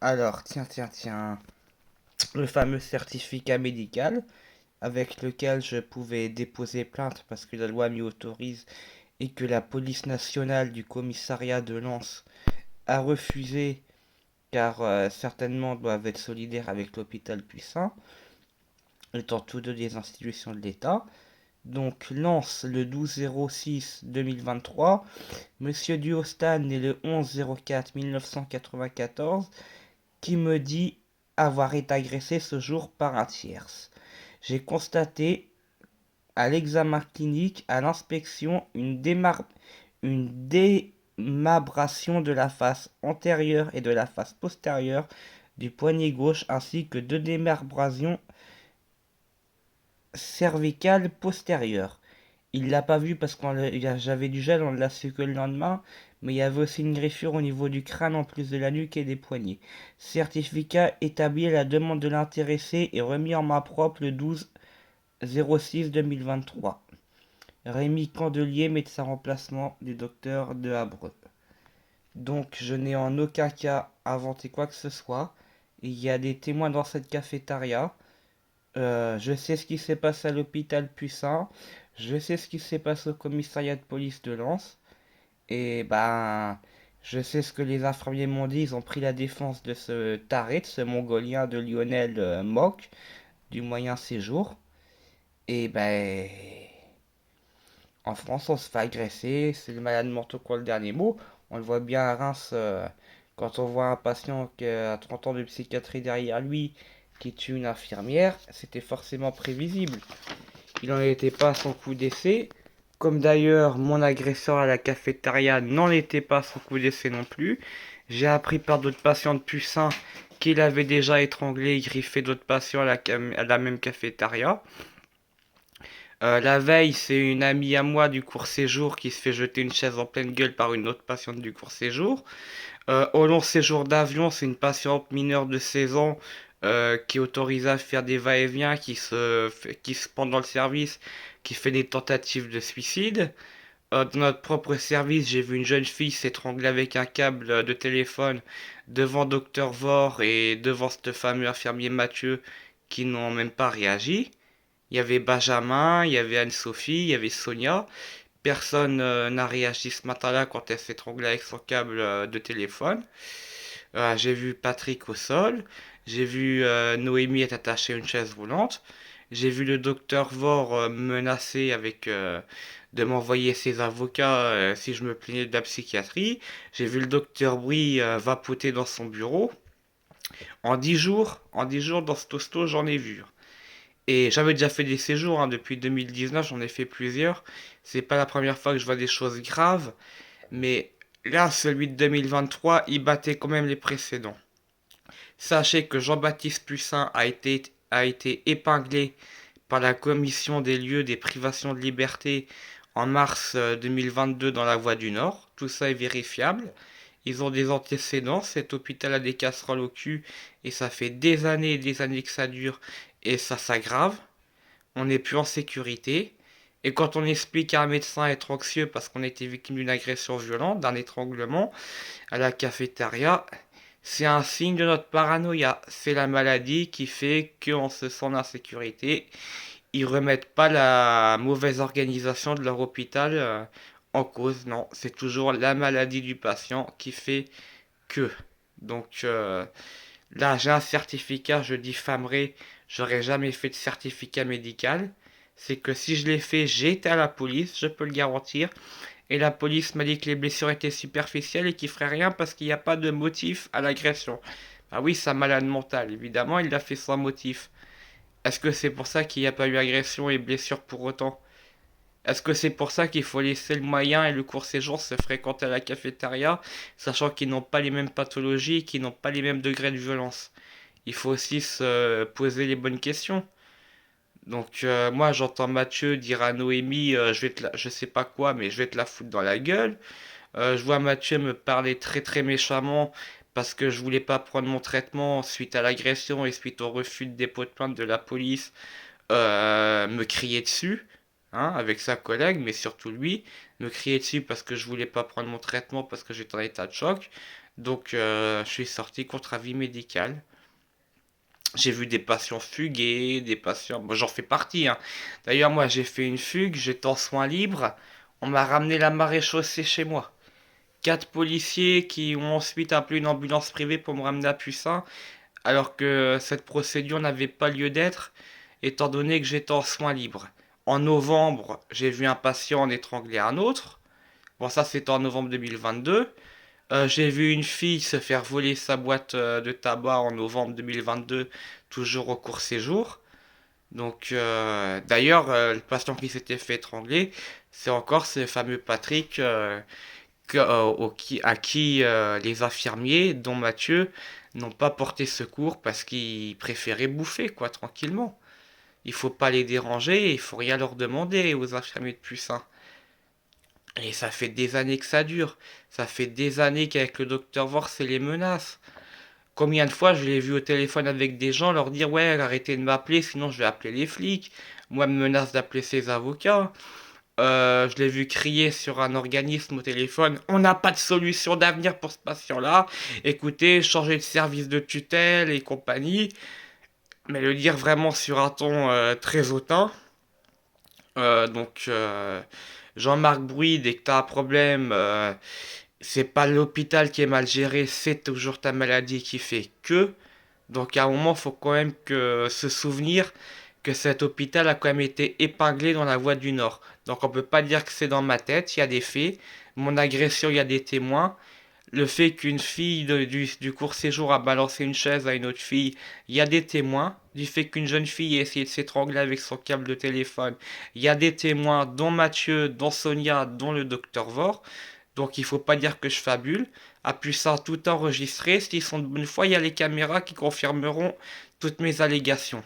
Alors, tiens. Le fameux certificat médical avec lequel je pouvais déposer plainte parce que la loi m'y autorise et que la police nationale du commissariat de Lens a refusé car certainement doivent être solidaires avec l'hôpital Puissant, étant tous deux des institutions de l'État. Donc Lens le 12-06-2023, Monsieur Duostan né le 11-04-1994, qui me dit avoir été agressé ce jour par un tierce. J'ai constaté à l'examen clinique, à l'inspection, une démabration de la face antérieure et de la face postérieure du poignet gauche, ainsi que deux démabrasions cervicales postérieures. Il l'a pas vu parce que j'avais du gel, on l'a su que le lendemain, mais il y avait aussi une griffure au niveau du crâne en plus de la nuque et des poignets. Certificat établi à la demande de l'intéressé et remis en main propre le 12-06-2023. Rémi Candelier, médecin remplacement du docteur de Habreux. Donc je n'ai en aucun cas inventé quoi que ce soit. Il y a des témoins dans cette cafétéria. Je sais ce qui s'est passé à l'hôpital Puissant. Je sais ce qui s'est passé au commissariat de police de Lens. Et ben, je sais ce que les infirmiers m'ont dit. Ils ont pris la défense de ce taré, de ce mongolien de Lionel Mock, du moyen séjour. Et ben, en France, on se fait agresser, c'est le malade mental quoi le dernier mot. On le voit bien à Reims quand on voit un patient qui a 30 ans de psychiatrie derrière lui qui tue une infirmière, c'était forcément prévisible. Il n'en était pas à son coup d'essai, comme d'ailleurs mon agresseur à la cafétéria n'en était pas à son coup d'essai non plus. J'ai appris par d'autres patients de Pucin qu'il avait déjà étranglé et griffé d'autres patients à la même cafétéria. La veille, c'est une amie à moi du court séjour qui se fait jeter une chaise en pleine gueule par une autre patiente du court séjour. Au long séjour d'avion, c'est une patiente mineure de 16 ans qui est autorisée à faire des va-et-vient, qui se pendant le service, qui fait des tentatives de suicide. Dans notre propre service, j'ai vu une jeune fille s'étrangler avec un câble de téléphone devant Docteur Vore et devant ce fameux infirmier Mathieu qui n'ont même pas réagi. Il y avait Benjamin, il y avait Anne-Sophie, il y avait Sonia. Personne n'a réagi ce matin-là quand elle s'est étranglée avec son câble de téléphone. J'ai vu Patrick au sol. J'ai vu Noémie être attachée à une chaise roulante. J'ai vu le docteur Vore menacer de m'envoyer ses avocats si je me plaignais de la psychiatrie. J'ai vu le docteur Brie vapoter dans son bureau. En 10 jours dans ce tosto, j'en ai vu. Et j'avais déjà fait des séjours, hein, depuis 2019, j'en ai fait plusieurs. C'est pas la première fois que je vois des choses graves, mais là, celui de 2023, il battait quand même les précédents. Sachez que Jean-Baptiste Pucin a été épinglé par la commission des lieux des privations de liberté en mars 2022 dans la Voie du Nord. Tout ça est vérifiable. Ils ont des antécédents, cet hôpital a des casseroles au cul et ça fait des années et des années que ça dure et ça s'aggrave. On n'est plus en sécurité. Et quand on explique à un médecin être anxieux parce qu'on a été victime d'une agression violente, d'un étranglement à la cafétéria, c'est un signe de notre paranoïa. C'est la maladie qui fait qu'on se sent en insécurité. Ils remettent pas la mauvaise organisation de leur hôpital en cause. Non, c'est toujours la maladie du patient qui fait que. Donc là, j'ai un certificat, je diffamerai, j'aurais jamais fait de certificat médical. C'est que si je l'ai fait, j'ai été à la police, je peux le garantir. Et la police m'a dit que les blessures étaient superficielles et qu'il ferait rien parce qu'il n'y a pas de motif à l'agression. Ah oui, c'est un malade mental, évidemment, il l'a fait sans motif. Est-ce que c'est pour ça qu'il n'y a pas eu agression et blessure pour autant? Est-ce que c'est pour ça qu'il faut laisser le moyen et le court séjour se fréquenter à la cafétéria, sachant qu'ils n'ont pas les mêmes pathologies et qu'ils n'ont pas les mêmes degrés de violence? Il faut aussi se poser les bonnes questions. Donc moi j'entends Mathieu dire à Noémie je sais pas quoi mais je vais te la foutre dans la gueule. Je vois Mathieu me parler très très méchamment parce que je voulais pas prendre mon traitement suite à l'agression et suite au refus de dépôt de plainte de la police, me crier dessus, hein, avec sa collègue, mais surtout lui, me crier dessus parce que je voulais pas prendre mon traitement parce que j'étais en état de choc. Donc, je suis sorti contre avis médical. J'ai vu des patients fuguer, des patients. Bon, j'en fais partie, hein. D'ailleurs, moi, j'ai fait une fugue, j'étais en soins libres. On m'a ramené la maréchaussée chez moi. Quatre policiers qui ont ensuite appelé une ambulance privée pour me ramener à Pucin, alors que cette procédure n'avait pas lieu d'être, étant donné que j'étais en soins libres. En novembre, j'ai vu un patient en étrangler un autre. Bon, ça, c'était en novembre 2022. J'ai vu une fille se faire voler sa boîte de tabac en novembre 2022, toujours au court séjour. Donc, d'ailleurs, le patient qui s'était fait étrangler, c'est encore ce fameux Patrick à qui les infirmiers, dont Mathieu, n'ont pas porté secours parce qu'ils préféraient bouffer, quoi, tranquillement. Il faut pas les déranger, il faut rien leur demander aux infirmiers de Pucin. Et ça fait des années que ça dure. Ça fait des années qu'avec le docteur Vor, c'est les menaces. Combien de fois je l'ai vu au téléphone avec des gens leur dire ouais, arrêtez de m'appeler, sinon je vais appeler les flics. Moi, me menace d'appeler ses avocats. Je l'ai vu crier sur un organisme au téléphone. On n'a pas de solution d'avenir pour ce patient-là. Écoutez, changer de service de tutelle et compagnie. Mais le dire vraiment sur un ton très hautain. Donc, Jean-Marc Brouy, dès que t'as un problème, c'est pas l'hôpital qui est mal géré, c'est toujours ta maladie qui fait que. Donc à un moment, faut quand même que se souvenir que cet hôpital a quand même été épinglé dans la voie du Nord. Donc on peut pas dire que c'est dans ma tête, il y a des faits. Mon agression, il y a des témoins. Le fait qu'une fille du court séjour a balancé une chaise à une autre fille, il y a des témoins. Du fait qu'une jeune fille ait essayé de s'étrangler avec son câble de téléphone, il y a des témoins, dont Mathieu, dont Sonia, dont le docteur Vor. Donc il faut pas dire que je fabule. Appuie ça tout enregistré. S'ils sont de bonne foi, il y a les caméras qui confirmeront toutes mes allégations.